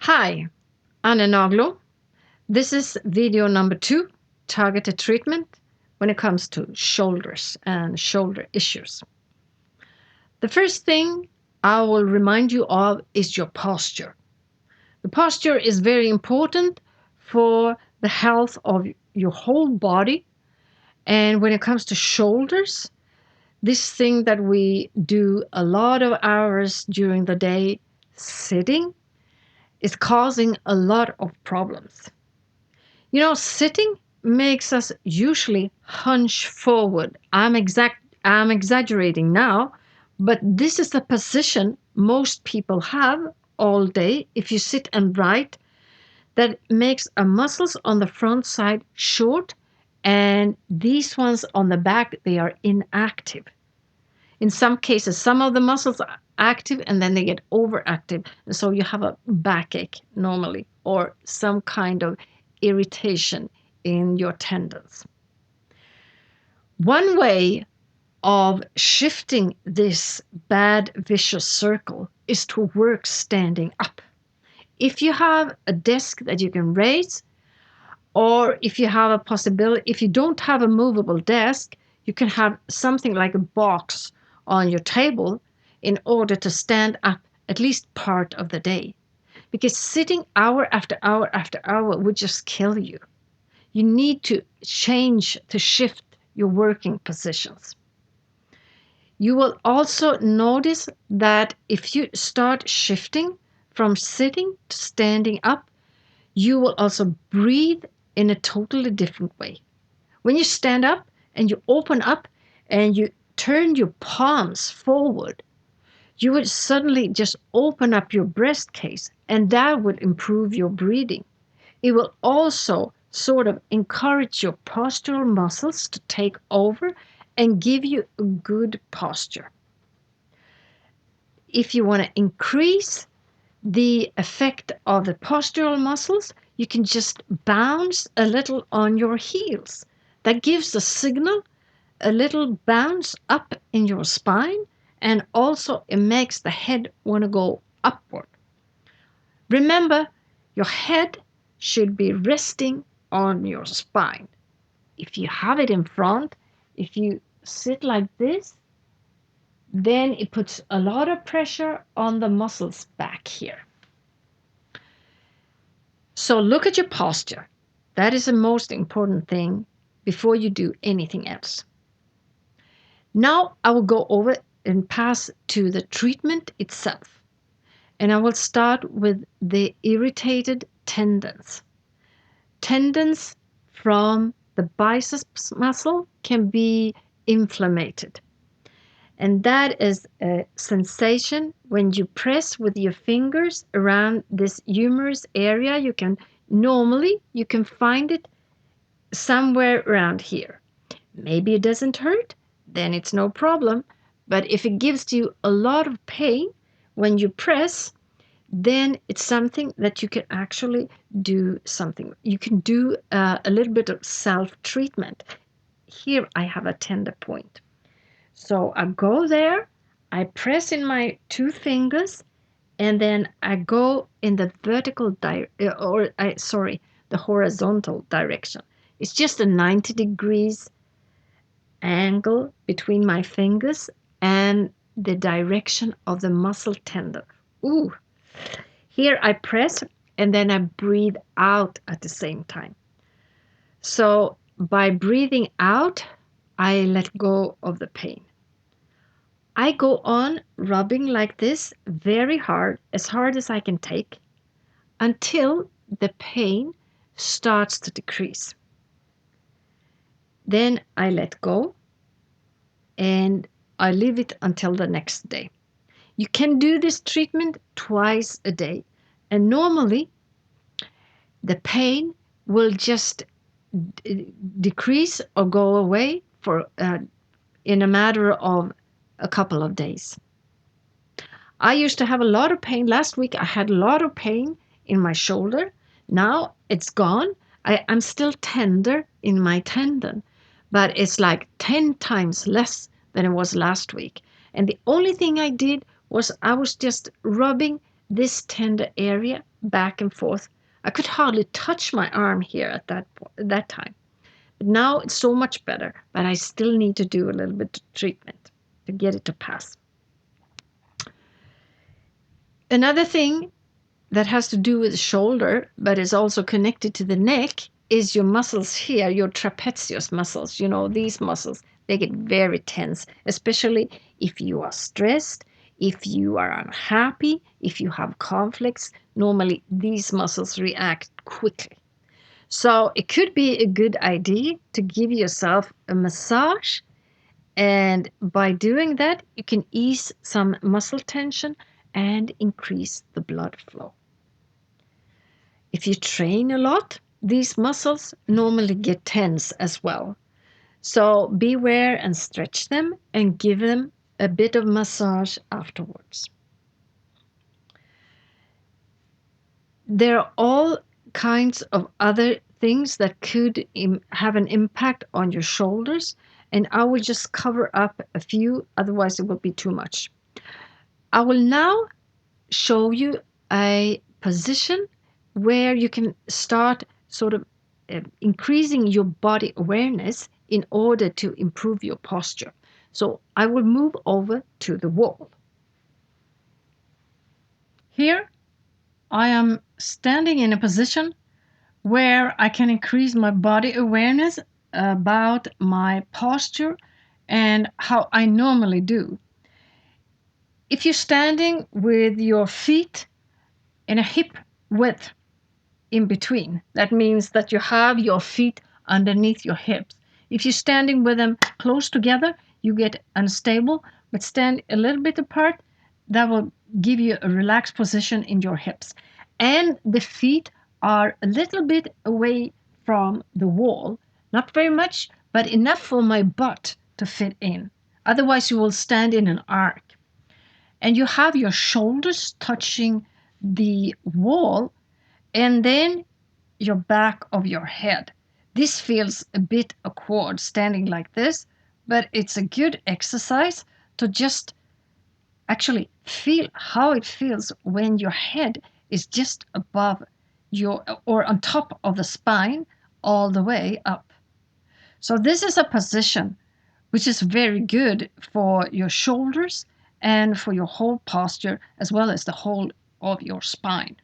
Hi, Anne Naglo. This is video number 2, targeted treatment when it comes to shoulders and shoulder issues. The first thing I will remind you of is your posture. The posture is very important for the health of your whole body. And when it comes to shoulders, this thing that we do a lot of hours during the day sitting is causing a lot of problems. Sitting makes us usually hunch forward. I'm exaggerating now, but this is the position most people have all day if you sit and write that makes our muscles on the front side short and these ones on the back they are inactive. In some cases, some of the muscles are active and then they get overactive. And so you have a backache normally or some kind of irritation in your tendons. One way of shifting this bad vicious circle is to work standing up. If you have a desk that you can raise, or if you have a possibility, if you don't have a movable desk, you can have something like a box on your table in order to stand up at least part of the day. Because sitting hour after hour after hour would just kill you. You need to shift your working positions. You will also notice that if you start shifting from sitting to standing up, you will also breathe in a totally different way. When you stand up and you open up and you turn your palms forward, you would suddenly just open up your breast case and that would improve your breathing. It will also sort of encourage your postural muscles to take over and give you a good posture. If you want to increase the effect of the postural muscles, you can just bounce a little on your heels. That gives a signal, a little bounce up in your spine, and also it makes the head want to go upward. Remember, your head should be resting on your spine. If you have it in front, if you sit like this, then it puts a lot of pressure on the muscles back here. So look at your posture. That is the most important thing before you do anything else. Now I will go over and pass to the treatment itself. And I will start with the irritated tendons. Tendons from the biceps muscle can be inflamed. And that is a sensation when you press with your fingers around this humerus area. You can find it somewhere around here. Maybe it doesn't hurt, then it's no problem. But if it gives you a lot of pain when you press, then it's something that you can actually do something. You can do a little bit of self-treatment. Here I have a tender point. So I go there, I press in my 2 fingers, and then I go in the the horizontal direction. It's just a 90 degrees angle between my fingers and the direction of the muscle tendon. Ooh. Here I press and then I breathe out at the same time. So by breathing out, I let go of the pain. I go on rubbing like this very hard, as hard as I can take, until the pain starts to decrease. Then I let go and I leave it until the next day. You can do this treatment twice a day, and normally the pain will just decrease or go away in a matter of a couple of days. I used to have a lot of pain. Last week I had a lot of pain in my shoulder. Now it's gone. I'm still tender in my tendon, but it's like 10 times less than it was last week. And the only thing I did was I was just rubbing this tender area back and forth. I could hardly touch my arm here at that time. But now it's so much better, but I still need to do a little bit of treatment to get it to pass. Another thing that has to do with the shoulder, but is also connected to the neck, is your muscles here, your trapezius muscles. You know, these muscles, they get very tense, especially if you are stressed, if you are unhappy, if you have conflicts. Normally, these muscles react quickly. So it could be a good idea to give yourself a massage. And by doing that, you can ease some muscle tension and increase the blood flow. If you train a lot, these muscles normally get tense as well. So beware and stretch them and give them a bit of massage afterwards. There are all kinds of other things that could have an impact on your shoulders, and I will just cover up a few, otherwise, it will be too much. I will now show you a position where you can start sort of increasing your body awareness in order to improve your posture. So I will move over to the wall. Here I am standing in a position where I can increase my body awareness about my posture and how I normally do. If you're standing with your feet in a hip width in between, that means that you have your feet underneath your hips. If you're standing with them close together, you get unstable, but stand a little bit apart, that will give you a relaxed position in your hips. And the feet are a little bit away from the wall, not very much, but enough for my butt to fit in. Otherwise, you will stand in an arc. And you have your shoulders touching the wall, and then your back of your head. This feels a bit awkward standing like this, but it's a good exercise to just actually feel how it feels when your head is just above your or on top of the spine all the way up. So this is a position which is very good for your shoulders and for your whole posture as well as the whole of your spine.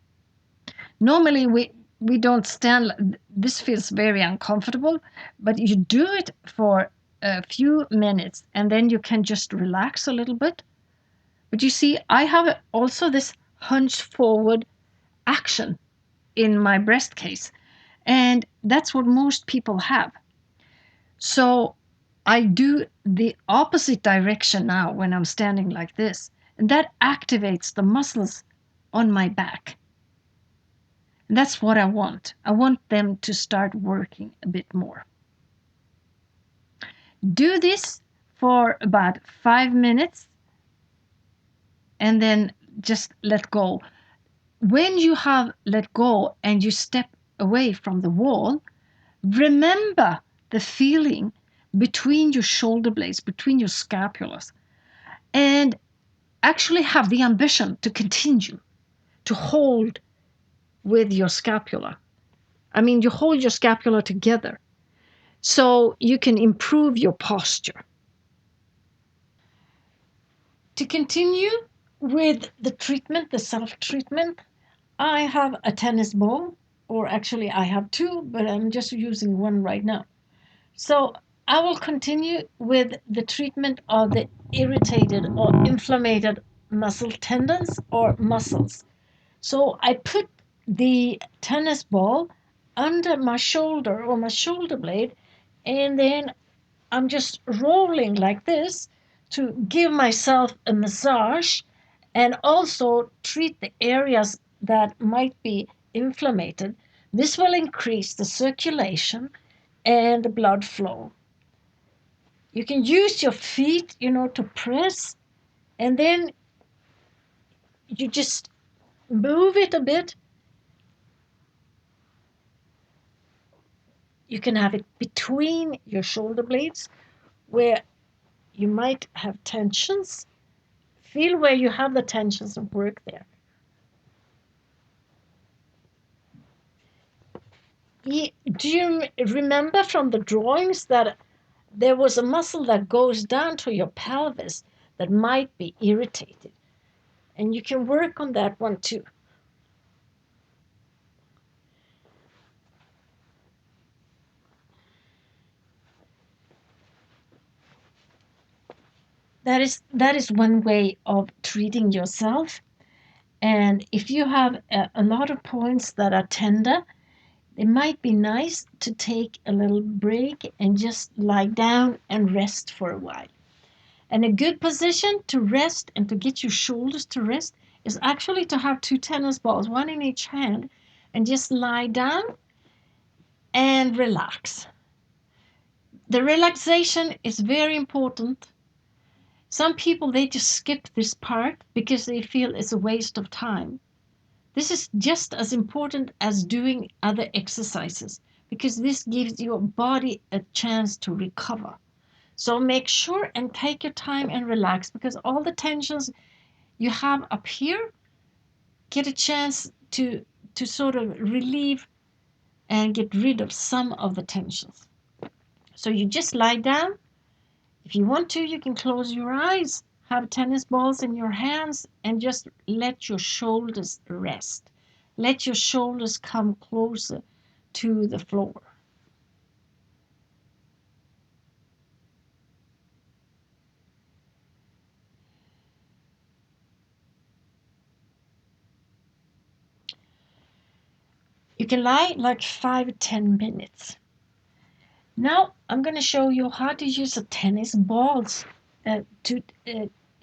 Normally we don't stand, this feels very uncomfortable, but you do it for a few minutes and then you can just relax a little bit. But you see, I have also this hunched forward action in my breast case, and that's what most people have. So I do the opposite direction now when I'm standing like this, and that activates the muscles on my back. And that's what I want. I want them to start working a bit more. Do this for about 5 minutes and then just let go. When you have let go and you step away from the wall, remember the feeling between your shoulder blades, between your scapulas, and actually have the ambition to continue to hold with your scapula. I mean, you hold your scapula together so you can improve your posture. To continue with the treatment, the self-treatment, I have a tennis ball, or actually I have two, but I'm just using one right now. So I will continue with the treatment of the irritated or inflamed muscle tendons or muscles. So I put the tennis ball under my shoulder or my shoulder blade, and then I'm just rolling like this to give myself a massage and also treat the areas that might be inflamed. This will increase the circulation and the blood flow. You can use your feet, to press, and then you just move it a bit. You can have it between your shoulder blades where you might have tensions. Feel where you have the tensions and work there. Do you remember from the drawings that there was a muscle that goes down to your pelvis that might be irritated? And you can work on that one too. That is one way of treating yourself. And if you have a lot of points that are tender, it might be nice to take a little break and just lie down and rest for a while. And a good position to rest and to get your shoulders to rest is actually to have two tennis balls, one in each hand, and just lie down and relax. The relaxation is very important. Some people, they just skip this part because they feel it's a waste of time. This is just as important as doing other exercises because this gives your body a chance to recover. So make sure and take your time and relax because all the tensions you have up here get a chance to sort of relieve and get rid of some of the tensions. So you just lie down. If you want to, you can close your eyes, have tennis balls in your hands, and just let your shoulders rest. Let your shoulders come closer to the floor. You can lie like 5 or 10 minutes. Now I'm going to show you how to use the tennis balls to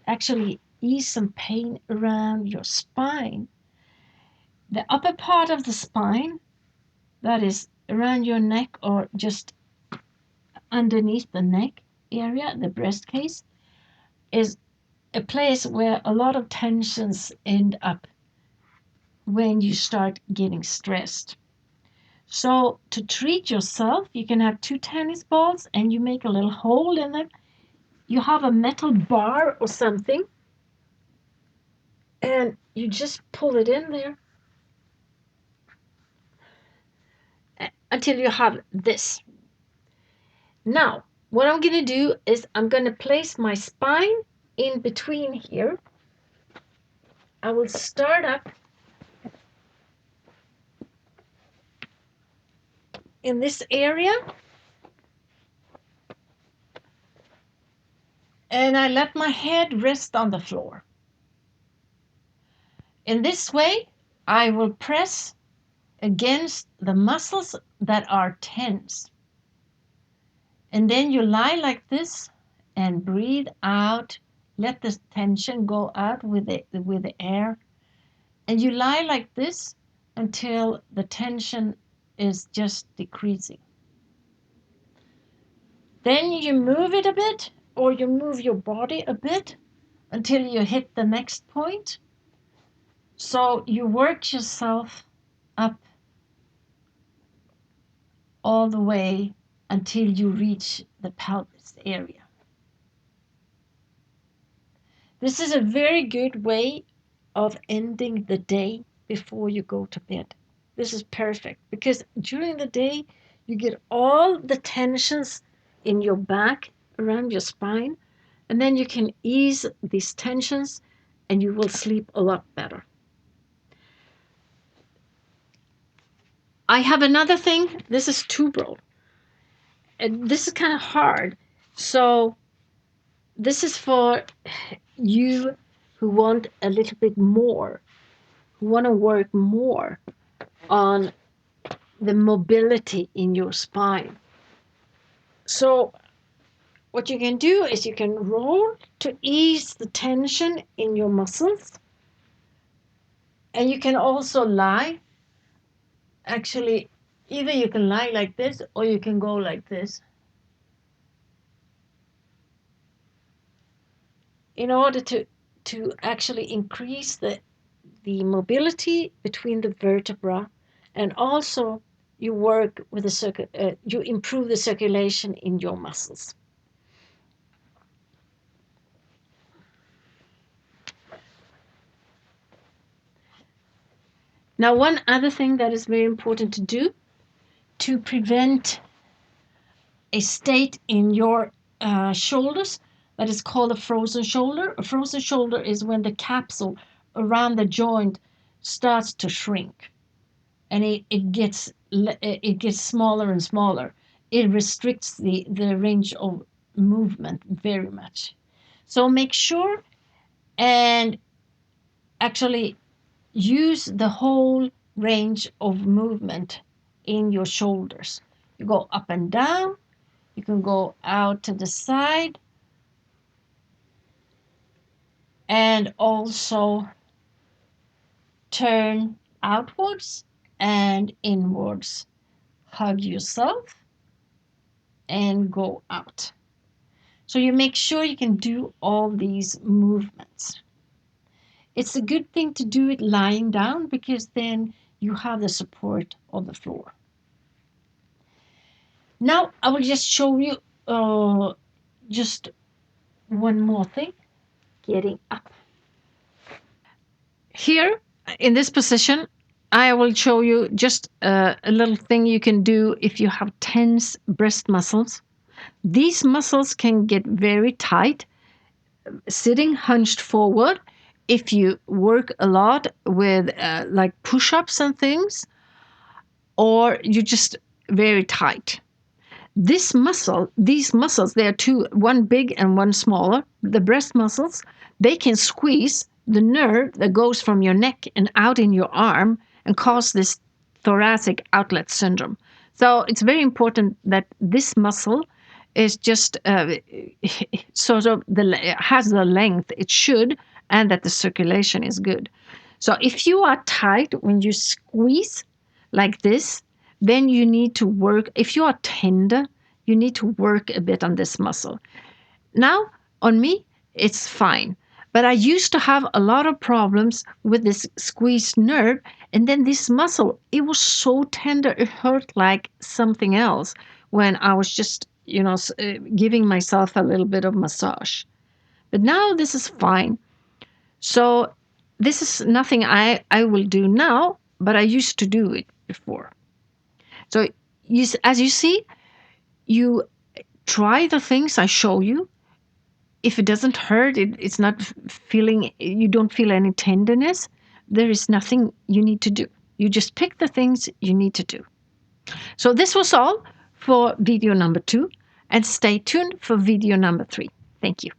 actually ease some pain around your spine. The upper part of the spine, that is around your neck or just underneath the neck area, the breast case, is a place where a lot of tensions end up when you start getting stressed. So to treat yourself, you can have two tennis balls and you make a little hole in them. You have a metal bar or something and you just pull it in there until you have this. Now, what I'm going to do is I'm going to place my spine in between here. I will start up in this area and I let my head rest on the floor. In this way, I will press against the muscles that are tense. And then you lie like this and breathe out. Let the tension go out with the air. And you lie like this until the tension is just decreasing. Then you move it a bit or you move your body a bit until you hit the next point. So you work yourself up all the way until you reach the pelvis area. This is a very good way of ending the day before you go to bed. This is perfect because during the day you get all the tensions in your back, around your spine, and then you can ease these tensions and you will sleep a lot better. I have another thing. This is tubral. And this is kind of hard. So this is for you who want a little bit more, who want to work more on the mobility in your spine. So what you can do is you can roll to ease the tension in your muscles. And you can also lie. Actually, either you can lie like this or you can go like this. In order to actually increase the mobility between the vertebra, and also you work with you improve the circulation in your muscles. Now, one other thing that is very important to do to prevent a state in your shoulders that is called a frozen shoulder. A frozen shoulder is when the capsule around the joint starts to shrink, and it gets smaller and smaller. It restricts the range of movement very much. So make sure and actually use the whole range of movement in your shoulders. You go up and down, you can go out to the side, and also turn outwards and inwards. Hug yourself and go out. So you make sure you can do all these movements. It's a good thing to do it lying down because then you have the support of the floor. Now I will just show you just one more thing. Getting up. Here in this position, I will show you just a little thing you can do if you have tense breast muscles. These muscles can get very tight sitting hunched forward if you work a lot with like push-ups and things, or you're just very tight. These muscles, they are two, one big and one smaller. The breast muscles, they can squeeze the nerve that goes from your neck and out in your arm and cause this thoracic outlet syndrome. So it's very important that this muscle is just sort of has the length it should, and that the circulation is good. So if you are tight when you squeeze like this, then you need to work. If you are tender, you need to work a bit on this muscle. Now, on me, it's fine. But I used to have a lot of problems with this squeezed nerve. And then this muscle, it was so tender, it hurt like something else when I was just, giving myself a little bit of massage. But now this is fine. So this is nothing I will do now, but I used to do it before. So as you see, you try the things I show you. If it doesn't hurt, it's not feeling, you don't feel any tenderness, there is nothing you need to do. You just pick the things you need to do. So this was all for video number 2, and stay tuned for video number 3. Thank you.